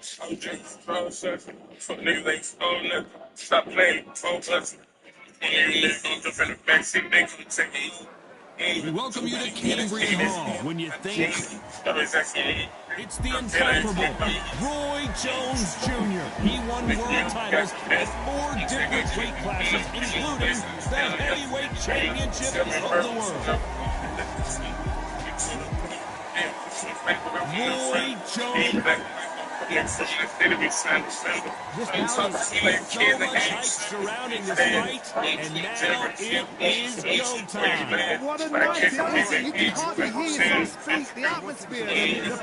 I'm just process. For niggas ain't stole nothing. Stop playing pro plus. When you niggas gon' jump in the backseat, they gon' take it. We welcome you to Cambridge Hall. When you think it's the incomparable Roy Jones Jr. He won world titles at 4 different weight classes, including the heavyweight championship of the world. Roy Jones. This bout is so much hype surrounding this fight, and now it is go time. What a night it is! You can hardly hear yourself speak. The atmosphere, the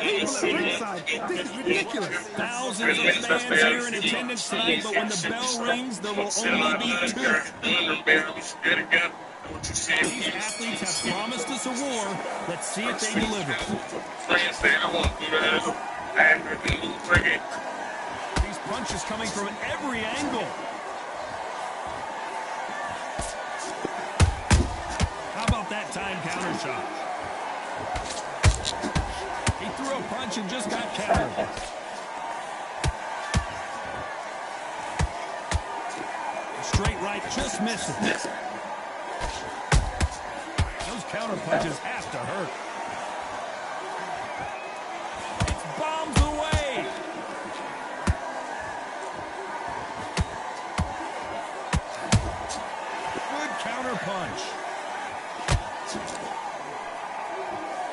people at ringside, this is ridiculous. Thousands of fans here in attendance tonight, but when the bell rings, there will only be 2. These athletes have promised us a war. Let's see if they deliver. These punches coming from every angle. How about that time counter shot? He threw a punch and just got countered. Straight right just misses. Those counter punches have to hurt. It's bombs away. Good counter punch.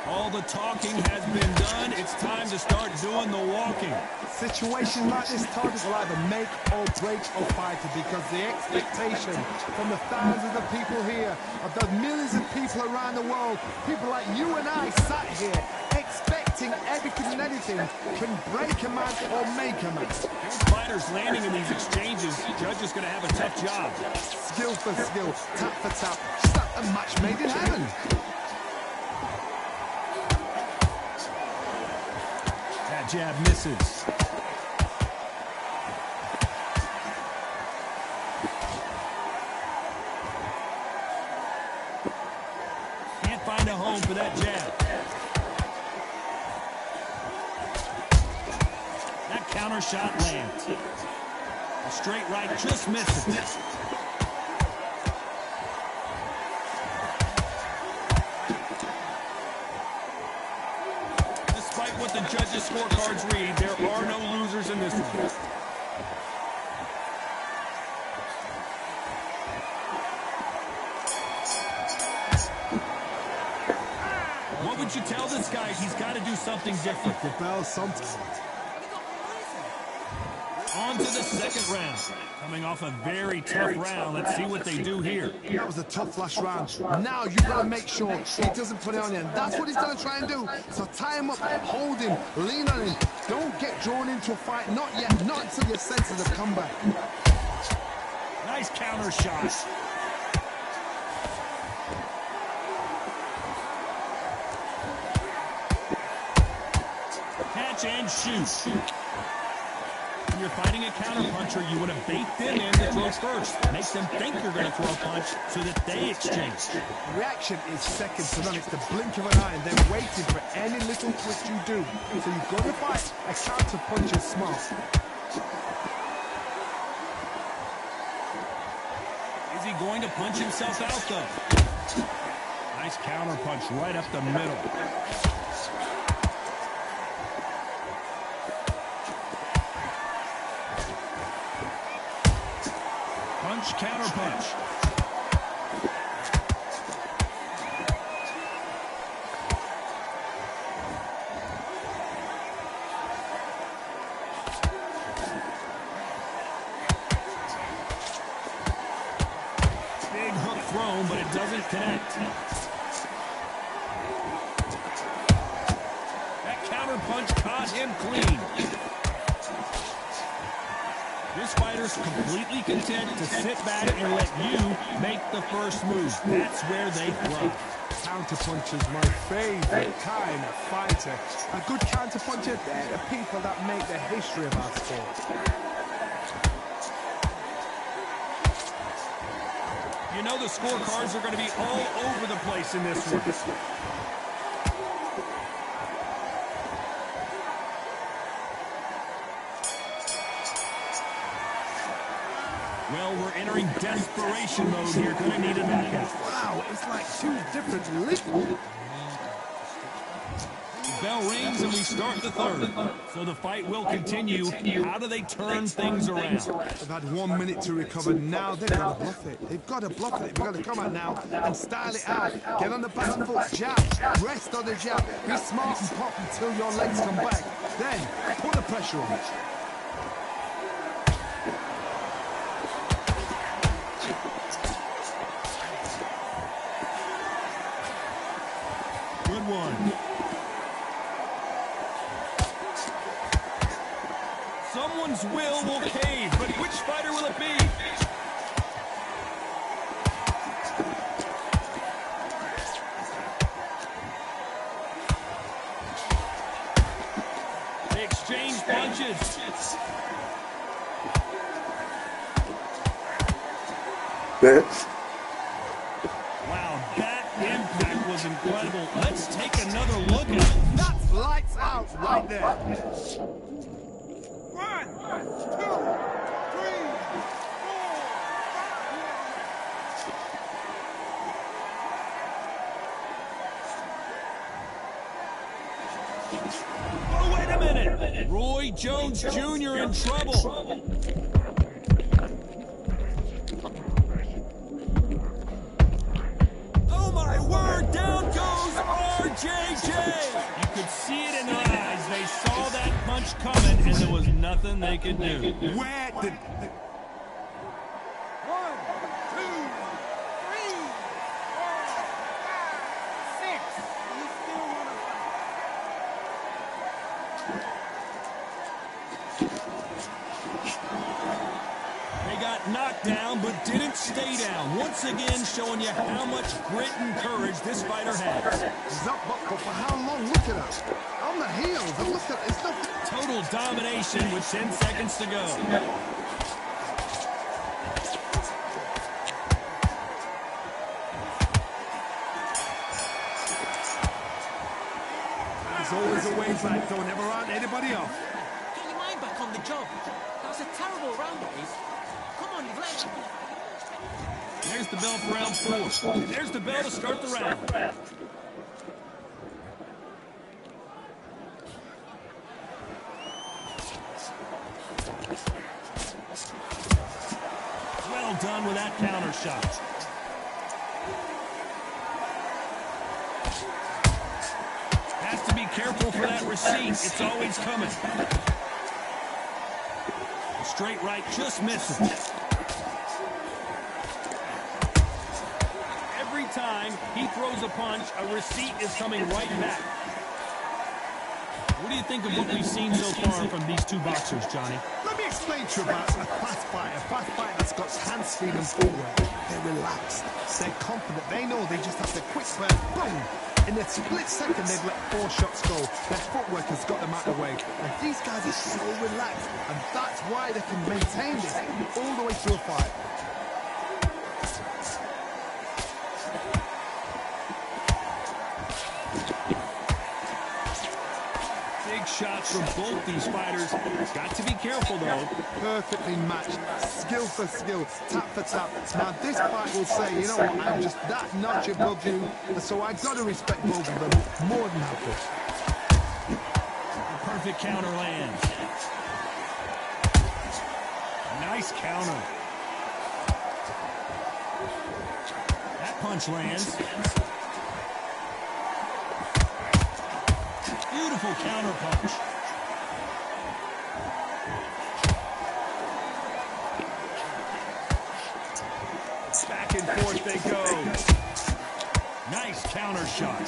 All the talking has been done. It's time to start doing the walking. Situations like this, targets will either make or break a fighter, because the expectation from the thousands of people here, of the millions of people around the world, people like you and I sat here expecting everything and anything, can break a man or make a man. These fighters landing in these exchanges, the judge is going to have a tough job. Skill for skill, tap for tap, just like a match made in heaven. That jab misses. Can't find a home for that jab. That counter shot lands. A straight right just misses. Despite what the judges' scorecards read, there are no losers in this one. What would you tell this guy? He's got to do something different. The bell sometimes. On to the second round. Coming off a very tough round. Let's see what they do here. That was a tough last round. Now you got to make sure he doesn't put it on you. And that's what he's going to try and do. So tie him up, hold him, lean on him. Don't get drawn into a fight. Not yet. Not until your senses have come back. Nice counter shot. Catch and shoot. When you're fighting a counterpuncher, you want to bait them in to throw first. Make them think you're going to throw a punch so that they exchange. Reaction is second to none. It's the blink of an eye and then waiting for any little twist you do. So you've got to fight a counterpuncher smart. Is he going to punch himself out, though? Nice counterpunch right up the middle. Punch, counter punch. Big hook thrown, but it doesn't connect. That counter punch caught him clean. This fighter's completely content to sit back and let you make the first move. That's where they thrive. Counterpuncher's my favorite kind of fighter. A good counterpuncher, they're the people that make the history of our sport. You know the scorecards are going to be all over the place in this one. wearing desperation mode here. Gonna need a knockout. Wow, it's like two different leagues. Bell rings and we start the third. So the fight will continue. How do they turn things around? They've had 1 minute to recover. Now they've got to bluff it. They've got to bluff it. They've got to come out now and style it out. Get on the back foot, jab, rest on the jab. Be smart and pop until your legs come back. Then put the pressure on. Good one. Someone's will cave, but which fighter will it be? They exchange punches. Wow, that impact was incredible. Let's take another look at it. That's lights out right there. 1, 2, 3, 4, 5. Oh, wait a minute. Roy Jones Jr. in trouble. Oh, my word. Down goes RJJ. You could see it in their eyes. They saw that punch coming, and there was nothing they could do. Where did... 1, 2, 3, 4, 5, 6. You still want to fight? They got knocked down, but didn't stay down. Once again, showing you how much grit and courage this fighter has. He's up, but for how long? Look at us. On the heels. And look at it's not... Total domination with 10 seconds to go. There's always a way back, though. Never round anybody off. Get your mind back on the job. That was a terrible round, boys. Come on, you've let... There's the bell for round 4. There's the bell to start the round. Well done with that counter shot. Has to be careful for that receipt. It's always coming. The straight right just misses. Every time he throws a punch, a receipt is coming right back. What do you think of what we've seen so far from these two boxers, Johnny? Let me explain to you about a fast fighter that's got hands, speed, and footwork. They're relaxed. They're confident. They know they just have to quick burst, boom. In a split second, they've let 4 shots go. Their footwork has got them out of the way. And these guys are so relaxed. And that's why they can maintain this all the way through a fight. Shots from both these fighters. Got to be careful, though. Perfectly matched. Skill for skill. Tap for tap. Now, this fight will say, you know what, I'm just that notch above you, and so I've got to respect both of them more than happy. A perfect counter lands. Nice counter. That punch lands. Beautiful counter punch. Back and forth they go. Nice counter shot.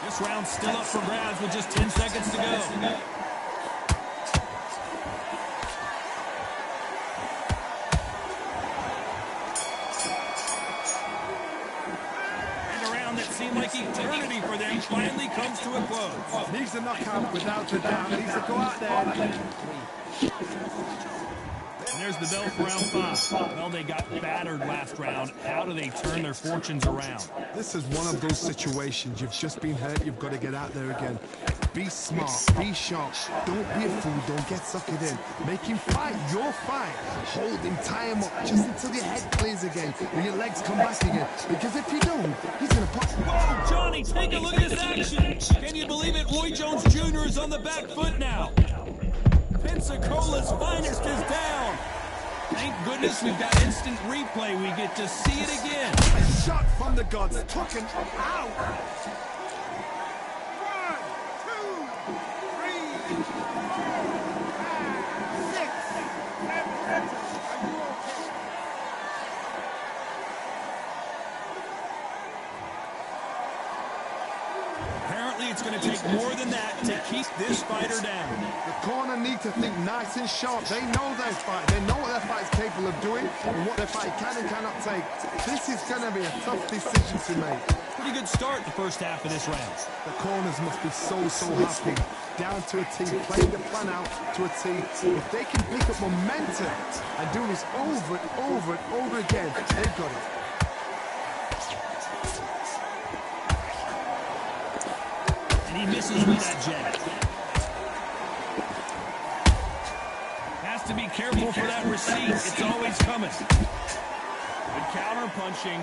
This round's still up for grabs with just 10 seconds to go. Seemed like eternity for them finally comes to a close. Needs a knockout without a doubt. Needs to go out there. And there's the bell for round 5. Well, they got battered last round. How do they turn their fortunes around? This is one of those situations. You've just been hurt. You've got to get out there again. Be smart, be sharp, don't be a fool, don't get suckered in. Make him fight your fight. Hold him, tie him up, just until your head clears again and your legs come back again. Because if you don't, he's gonna pop. Whoa, Johnny, take a look at this action. Can you believe it? Roy Jones Jr. is on the back foot now. Pensacola's finest is down. Thank goodness we've got instant replay. We get to see it again. A shot from the gods, took him out. 1, 2, 3, 4, 5, 6, 7. Are you okay? Apparently, it's going to take more than that to keep this fighter down. The corner need to think nice and sharp. They know their fight. They know what their fight is capable of doing and what their fight can and cannot take. This is going to be a tough decision to make. Pretty good start the first half of this round. The corners must be so happy. Down to a T, playing the plan out to a T. If they can pick up momentum and do this over and over and over again, they've got it. And he misses with that jab. Has to be careful for that receipt. It's always coming. Good counter punching.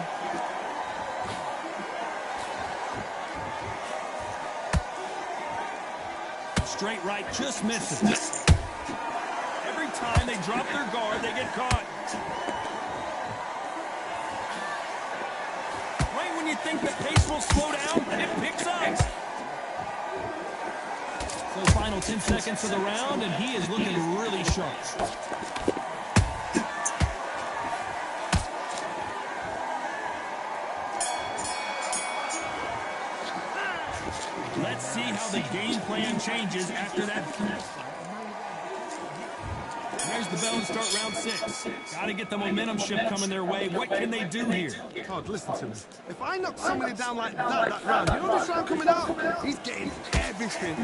Straight right just misses. Every time they drop their guard, they get caught. Right when you think the pace will slow down, it picks up. So final 10 seconds of the round, and he is looking really sharp. Let's see how the game plan changes after that. There's the bell and start round 6. Got to get the momentum shift coming their way. What can they do here? Todd, listen to me. If I knock somebody down like that round, you know this round coming out? He's getting everything,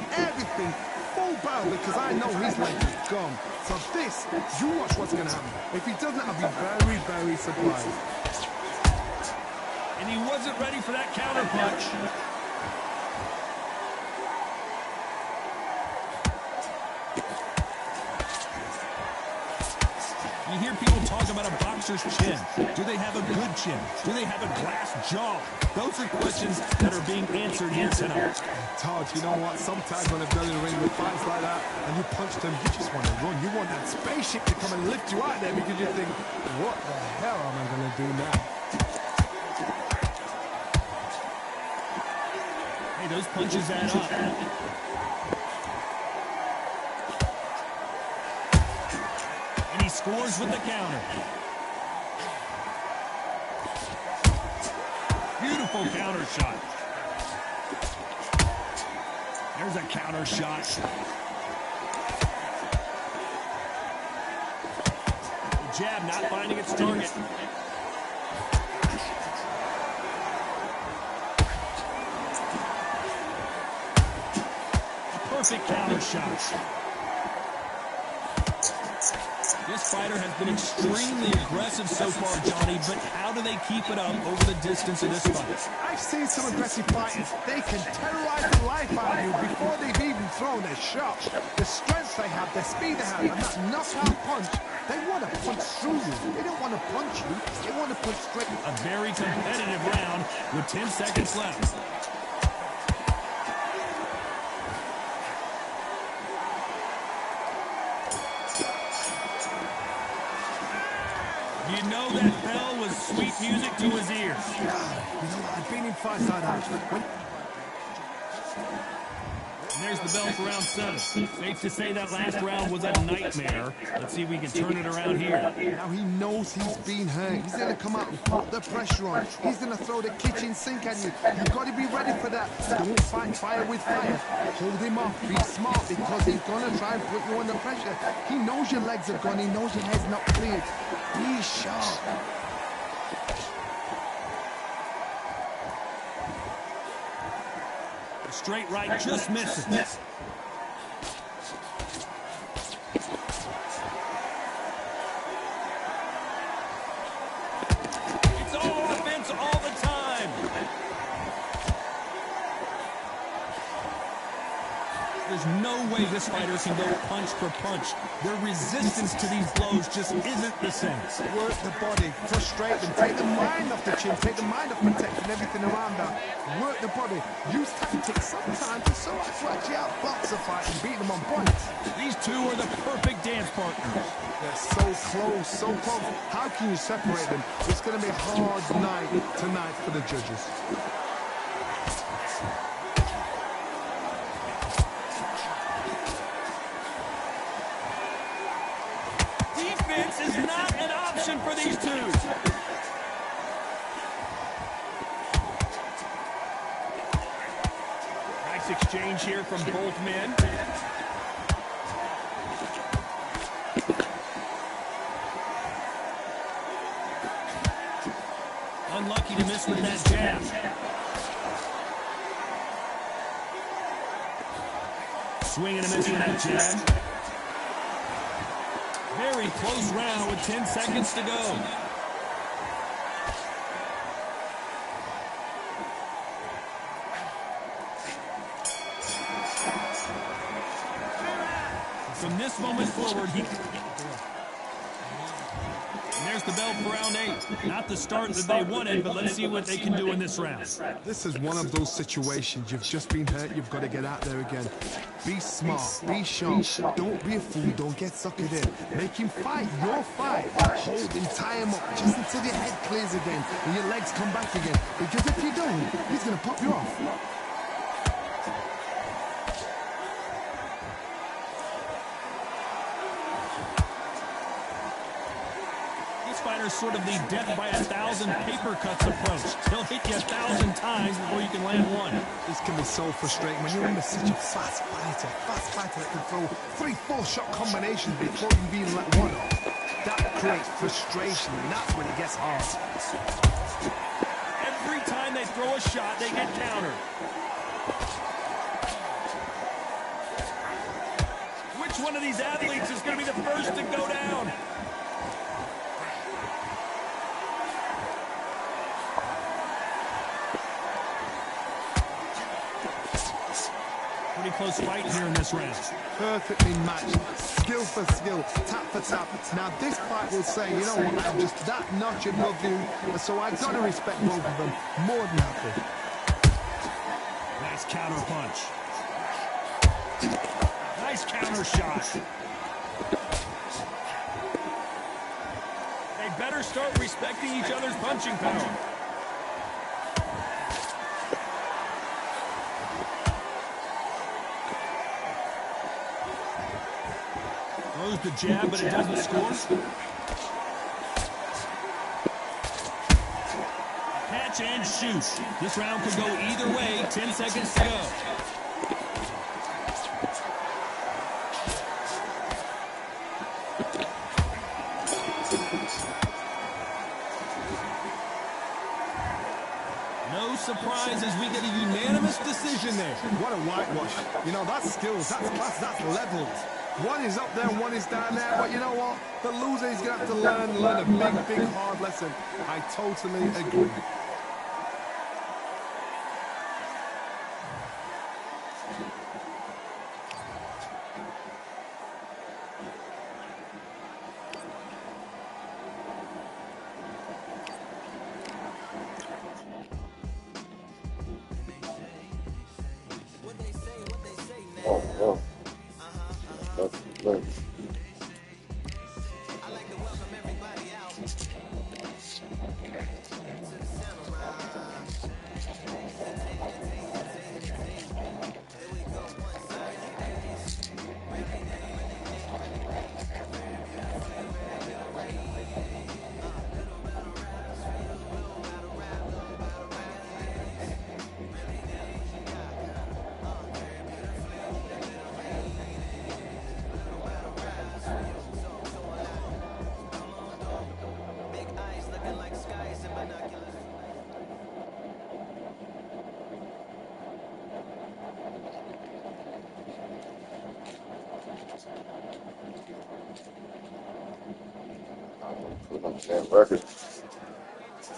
full barrel, because I know his leg is gone. So this, you watch what's going to happen. If he doesn't, I'll be very, very surprised. And he wasn't ready for that counter punch. You hear people talk about a boxer's chin. Do they have a good chin? Do they have a glass jaw? Those are questions that are being answered here tonight. Todd, you know what? Sometimes when I've done in the ring with fights like that, and you punch them, you just want to run. You want that spaceship to come and lift you out there because you think, what the hell am I going to do now? Hey, those punches add up. Scores with the counter. Beautiful counter shot. There's a counter shot. The jab not finding its target. A perfect counter shot. This fighter has been extremely aggressive so far, Johnny, but how do they keep it up over the distance of this fight? I've seen some aggressive fighters. They can terrorize the life out of you before they've even thrown their shot. The strength they have, the speed they have, and that knockout punch, they want to punch through you. They don't want to punch you. They want to punch straight. A very competitive round with 10 seconds left. You know that bell was sweet music to his ears. You know, I've been in fights like that. And there's the bell for round 7. Safe to say that last round was a nightmare. Let's see if we can turn it around here. Now he knows he's been hurt. He's going to come out and put the pressure on. He's going to throw the kitchen sink at you. You've got to be ready for that. Don't fight fire with fire. Hold him off. Be smart, because he's going to try and put you under pressure. He knows your legs are gone. He knows your head's not cleared. Be sharp. Straight right just misses. It's all offense all the time. There's no way this fighter can go punch for punch. Their resistance to these blows just isn't the same. Work the body, frustrate them, take the mind off the chin, take the mind off protecting everything around that. Work the body, use tactics sometimes to actually outbox a fight and beat them on points. These two are the perfect dance partners. They're so close, so close. How can you separate them? It's going to be a hard night tonight for the judges. Defense is not an option for these two. Nice exchange here from both men. Unlucky to miss with that jab. Swing and a miss with that jab. Very close round with 10 seconds to go. From this moment forward, and there's the bell for round 8. Not the start that they wanted, but let's see what they can do in this round. This is one of those situations. You've just been hurt. You've got to get out there again. Be smart. Be sharp. Don't be a fool. Don't get suckered in. Make him fight your fight. Hold him. Tie him up just until your head clears again and your legs come back again. Because if you don't, he's going to pop you off. Fighter's sort of the death by 1,000 paper cuts approach. He'll hit you 1,000 times before you can land one. This can be so frustrating when you're under such a fast fighter that can throw 3-4 shot combinations before you even let one off. That creates frustration, and that's when it gets hard. Every time they throw a shot, they get countered. Which one of these athletes is going to be the first to go down? Pretty close fight here in this round. Perfectly matched, skill for skill, tap for tap. Now this fight will say, you know what, I'm just that notch above you, so I've got to respect both of them more than happy. Nice counter punch. Nice counter shot. They better start respecting each other's punching power. Throws the jab, but it doesn't score. Catch and shoot. This round could go either way. 10 seconds to go. No surprises. We get a unanimous decision there. What a whitewash. You know, that's skills, that's class, that's levels. One is up there, one is down there, but you know what? The loser is going to have to learn a big, hard lesson. I totally agree.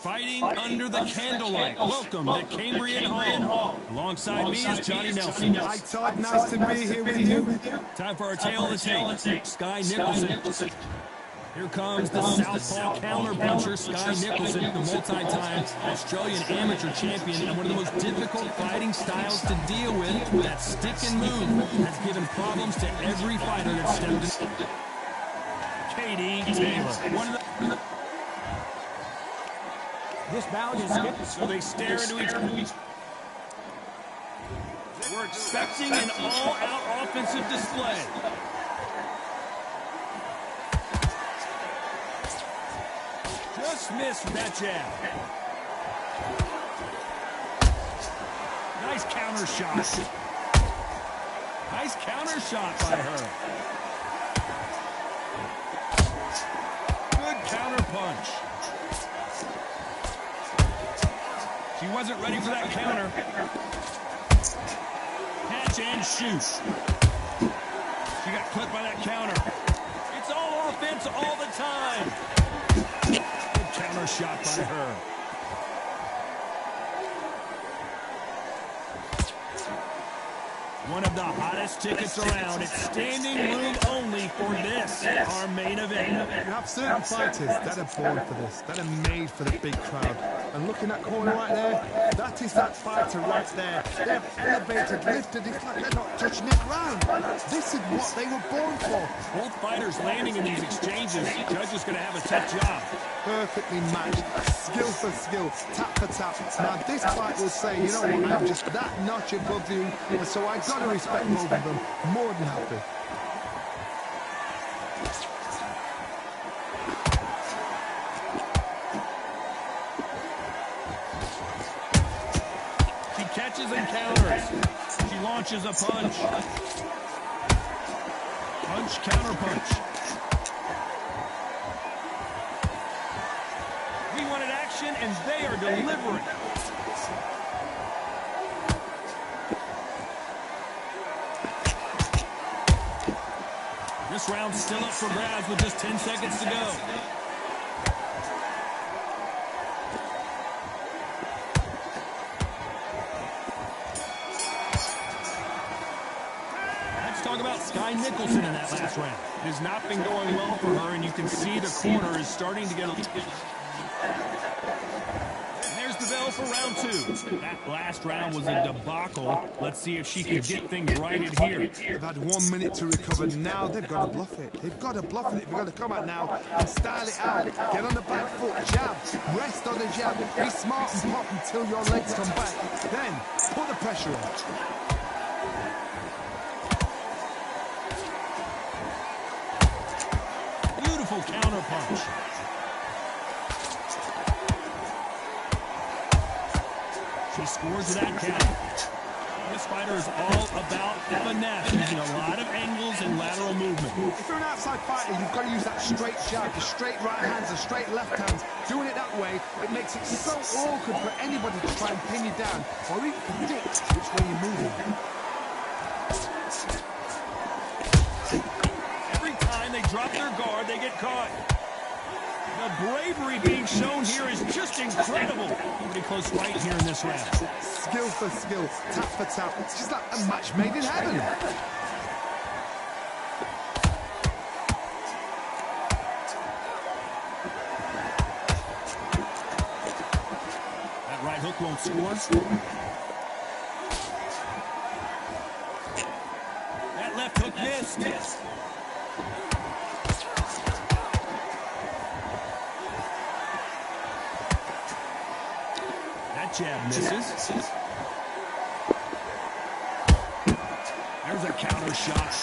Fighting Fighting under the candlelight. Welcome to Cambrian Hall. Alongside me is Johnny Nelson. Hi, Todd. Nice to be here with you. Time for our tale of the tape. Sky Nicholson. Here comes the southpaw counterpuncher, Sky Nicholson, the multi-time Australian amateur champion and one of the most difficult fighting styles to deal with. That stick and move has given problems to every fighter that's stepped in. Katty Taylor. This bout is skipped. So they stare into each other. We're expecting an all-out offensive display. Just missed that jab. Nice counter shot. Nice counter shot by her. Good counter punch. She wasn't ready for that counter. Catch and shoot. She got clipped by that counter. It's all offense all the time. Good counter shot by her. One of the hottest tickets around. It's standing room only for this, our main event. You have certain fighters that are born for this, that are made for the big crowd. And look in that corner right there, that is that fighter right there. They have elevated, lifted, it's like they're not touching the ground. This is what they were born for. Both fighters landing in these exchanges. Judge is going to have a tough job. Perfectly matched, skill for skill, tap for tap. Now this fight will say, you know what, I'm just that notch above you, and so I got to respect both of them more than happy. She catches and counters. She launches a punch. Punch, counter punch. We wanted action, and they are delivering. This round's still up for grabs with just 10 seconds to go. Let's talk about Sky Nicholson in that last round. It has not been going well for her, and you can see the corner is starting to get a... There's the bell for round two. That last round was a debacle. Let's see if she can get things righted here. They've had 1 minute to recover. Now they've got to bluff it. They've got to bluff it. They've got to come out now and style it out. Get on the back foot, jab, rest on the jab. Be smart and pop until your legs come back. Then put the pressure on. Beautiful counter punch. She scores with that counter. This fighter is all about finesse, using a lot of angles and lateral movement. If you're an outside fighter, you've got to use that straight jab, the straight right hands, the straight left hands. Doing it that way, it makes it so awkward for anybody to try and pin you down or even predict which way you're moving. Every time they drop their guard, they get caught. The bravery being shown here is just incredible. Pretty close fight here in this round. Skill for skill, tap for tap. It's just like a match made in heaven. That right hook won't score. That left hook missed. Jab misses. There's a counter shot.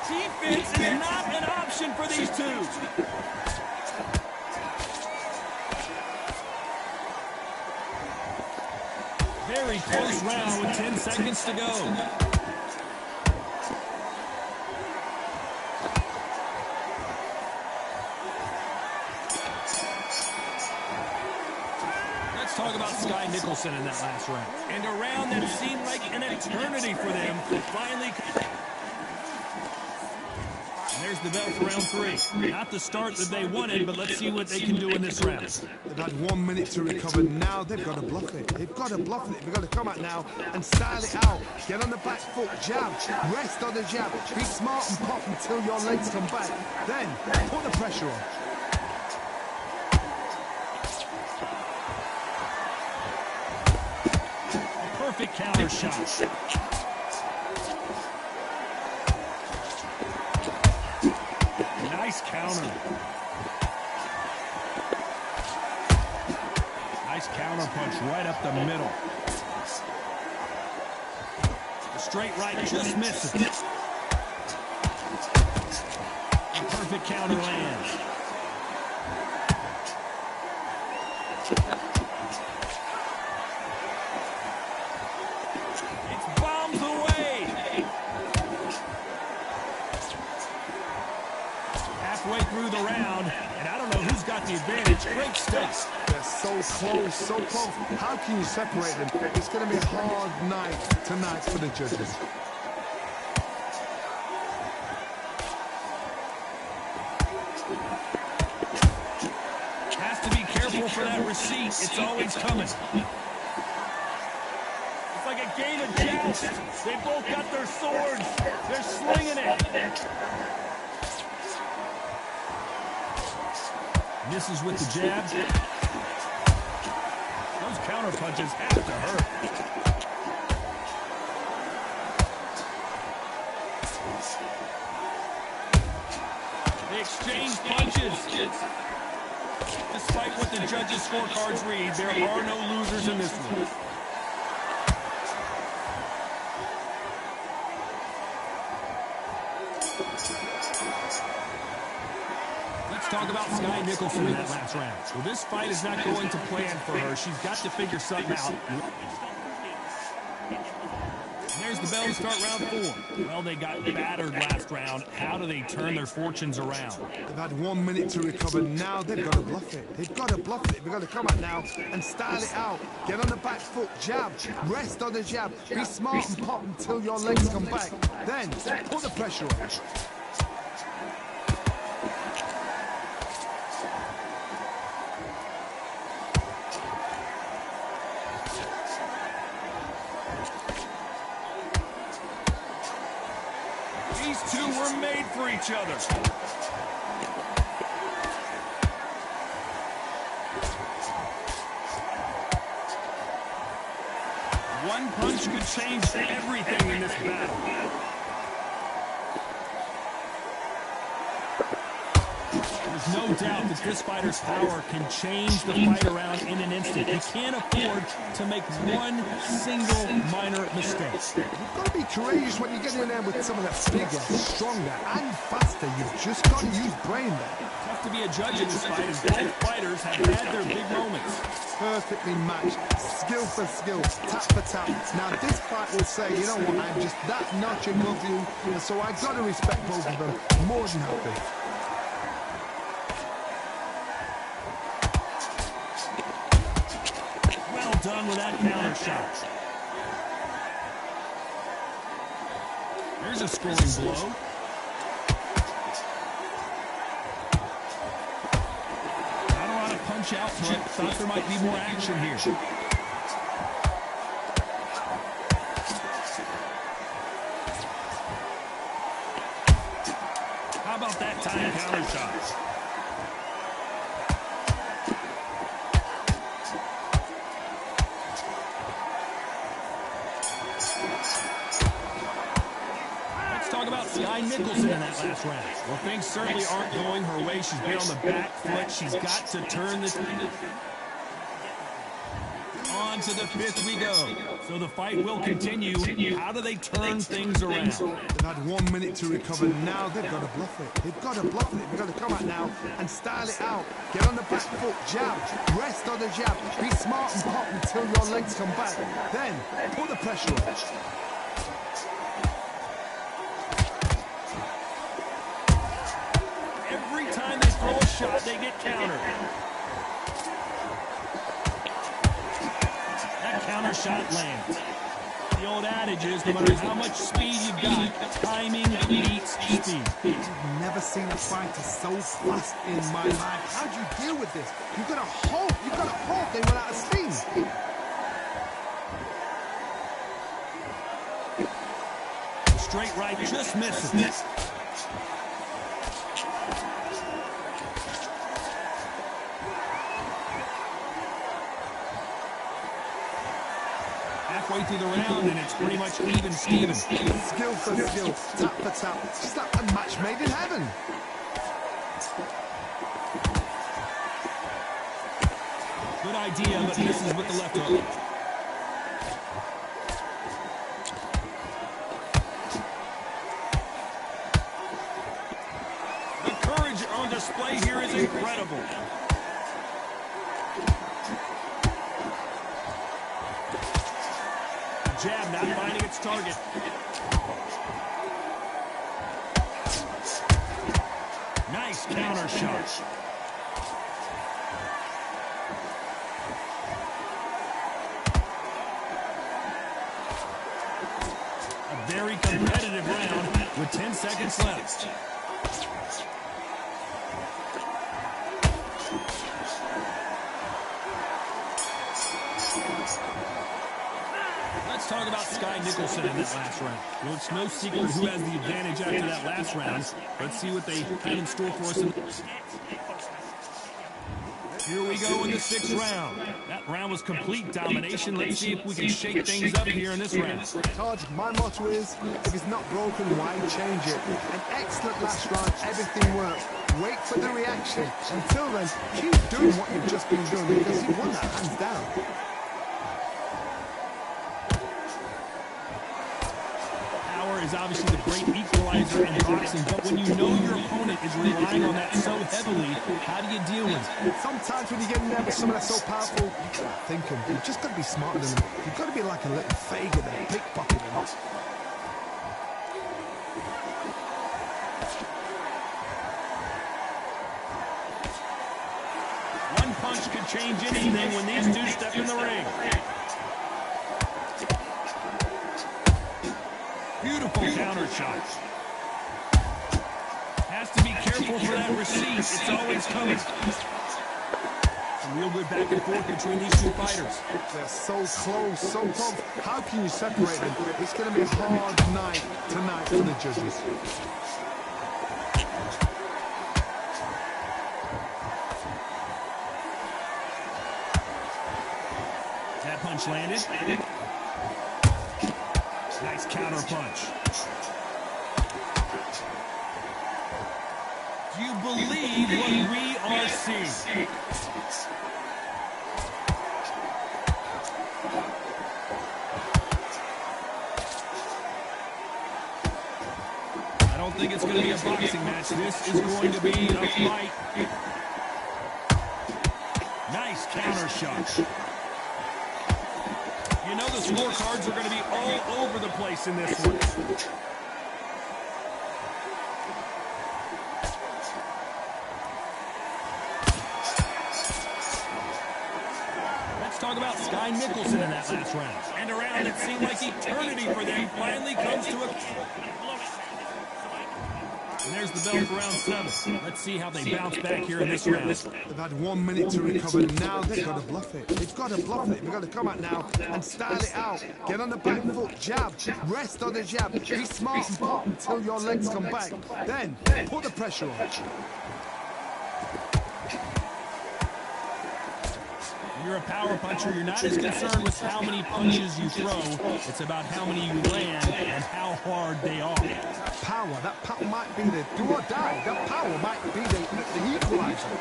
Defense is not an option for these two. Very close round with 10 seconds to go. Talk about Sky Nicholson in that last round. And a round that seemed like an eternity for them finally. There's the bell for round 3. Not the start that they wanted, but let's see what they can do in this round. They've had 1 minute to recover. Now they've got to bluff it. They've got to bluff it. They've got to come out now and style it out. Get on the back foot, jab, rest on the jab. Be smart and pop until your legs come back. Then put the pressure on. Perfect counter shot. Nice counter. Nice counter punch right up the middle. The straight right just misses. A perfect counter lands. It's bombs away. Halfway through the round, and I don't know who's got the advantage. Great stakes. They're so close, so close. How can you separate them? It's going to be a hard night tonight for the judges. Has to be careful for that receipt. It's always coming. It's like a game of joust. They both got their swords. They're slinging it. Misses with the jab. Those counter punches have to hurt. They exchange punches. Despite what the judges' scorecards read, there are no losers in this one. Let's talk about Sky Nicholson in that last round. Well, this fight is not going to plan for her. She's got to figure something out. There's the bell to start round 4. Well, they got battered last round. How do they turn their fortunes around? They've had 1 minute to recover. Now they've got to bluff it. They've got to bluff it. They've got to come out now and style it out. Get on the back foot, jab, rest on the jab. Be smart and pop until your legs come back. Then put the pressure on. These two were made for each other. One punch could change everything in this battle. There's no doubt that this fighter's power can change the fight around in an instant. He can't afford to make one single minor mistake. You've got to be courageous when you get in there with someone that's bigger, stronger, and faster. You've just got to use brain there. Tough to be a judge in this fight, as both fighters have had their big moments. Perfectly matched, skill for skill, tap for tap. Now this fight will say, you know what, I'm just that notch above you, and so I've got to respect both of them more than happy. Well done with that counter shot. There's a scoring blow. Punch out front. Thought there might be more action here. How about that time counter shot? Talk about Sky Nicholson in that last round. Well, things certainly aren't going her way. She's been on the back foot. She's got to turn this. On to the 5th we go. So the fight will continue. How do they turn things around? They've had 1 minute to recover. Now they've got to bluff it. They've got to bluff it. They've got to come out now and style it out. Get on the back foot, jab, rest on the jab. Be smart and pop until your legs come back. Then put the pressure on. Throw a shot, they get countered. That counter shot lands. The old adage is, no matter how much speed you've got, timing beats speed. I've never seen a fighter so fast in my life. How do you deal with this? You've got to hope they run out of steam. Straight right, just misses. Halfway through the round, and it's pretty much even Steven. Skill for skill, tap for tap. It's like a match made in heaven. Good idea, but misses with the left hook. The courage on display here is incredible. Jab not finding its target. Nice counter shot. A very competitive round with 10 seconds left. Let's talk about Sky Nicholson in that last round. Well, it's no secret who has the advantage after that last round. Let's see what they have in store for us. Here we go in the 6th round. That round was complete domination. Let's see if we can shake things up here in this round. Todd, my motto is, if it's not broken, why change it? An excellent last round, everything worked. Wait for the reaction. Until then, keep doing what you've just been doing because you won that hands down. Is obviously the great equalizer in boxing, but when you know your opponent is relying on that so heavily, how do you deal with it? Sometimes when you get nervous, someone that's so powerful, you can't think them. You've just got to be smarter than them. You've got to be like a little faggot and pickpocket them. One punch could change anything when these two step in the ring. Beautiful counter shot. Has to be careful for that receipt. It's always coming. Some real good back and forth between these two fighters. They're so close, so close. How can you separate them? It's going to be a hard night tonight for the judges. That punch landed. Nice counter punch. Do you believe what we are seeing? I don't think it's going to be a boxing match. This is going to be a fight. Nice counter shot. You know the scorecards are going to be all over the place in this one. Let's talk about Sky Nicholson in that last round. And a round that seemed like eternity for them finally comes to a... And there's the bell for round 7. Let's see how they bounce back here in this round. They've had 1 minute to recover. Now they've got to bluff it. They've got to bluff it. They've got to come out now and style it out. Get on the back foot, jab, rest on the jab. Be smart and pop until your legs come back. Then put the pressure on. When you're a power puncher, you're not as concerned with how many punches you throw. It's about how many you land and how hard they are. That power might be the do or die. That power might be the equalizer.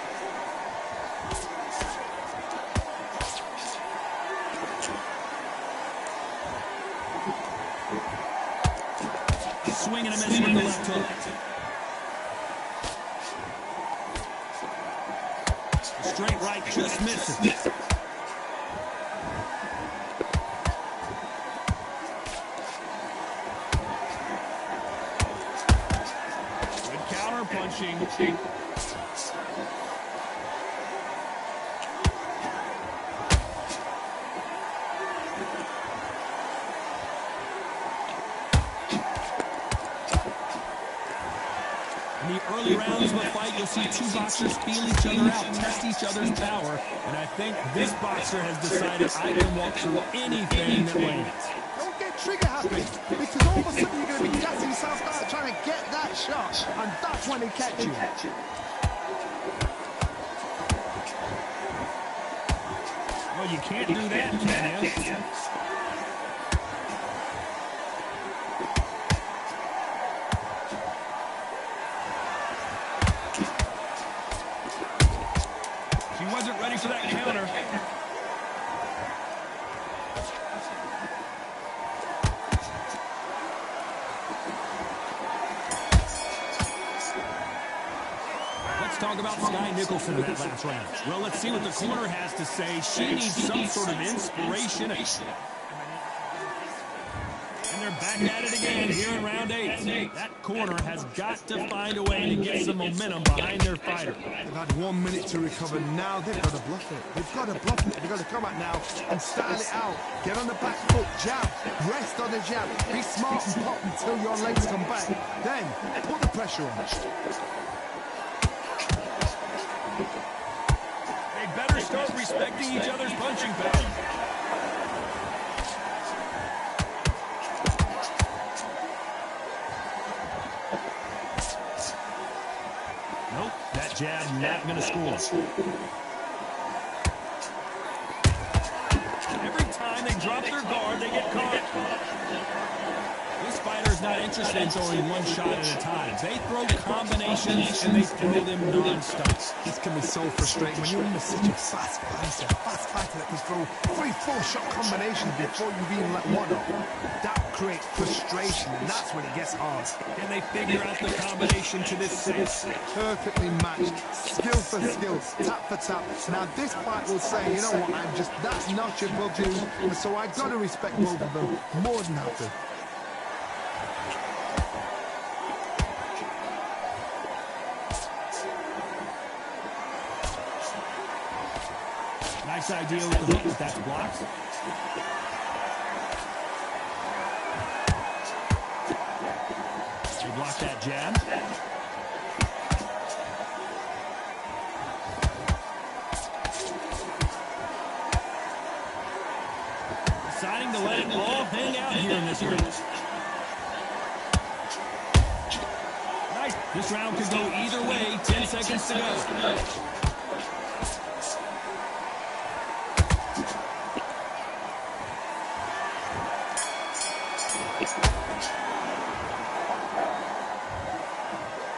Swing and a miss with the left hook. A straight right just misses. Punching. early rounds of a fight, you'll see two boxers feel each other out, test each other's power, and I think this boxer has decided I can walk through anything that lands. Don't get trigger happy, because all of a sudden you're going to be gassing yourself out trying to get that shot, and that's when they catch you. Well, you can't do that, can you? She wasn't ready for that counter. Talk about Sky Nicholson in that last round. Well, let's see what the corner has to say. She needs some sort of inspiration. And they're back at it again here in round 8. That corner has got to find a way to get some momentum behind their fighter. They've had 1 minute to recover. Now they've got to bluff it. They've got to bluff it. They've got to come out now and style it out. Get on the back foot, jab, rest on the jab. Be smart and pop until your legs come back. Then put the pressure on. They better start respecting each other's punching power. Nope, that jab not going to score. Every time they drop their guard, they get caught. This fighter's not interested in throwing one shot at a time. They throw combinations and they throw them non-stop. This can be so frustrating when you're in such a fast fighter that can throw 3-4 shot combinations before you've even let one off. That creates frustration, and that's when it gets hard. Can they figure out the combination to this set? Perfectly matched, skill for skill, tap for tap. Now this fight will say, you know what, that's not above you, so I've got to respect both of them more than happy. Nice idea with the hook, but that's blocked. They block that jab. Deciding to let it all hang out here in this round. Nice. This round could go either way. 10 seconds to go.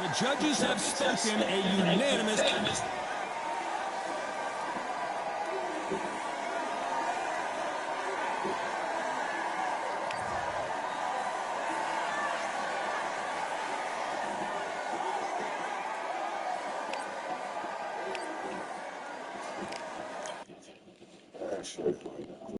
The judges have spoken a unanimous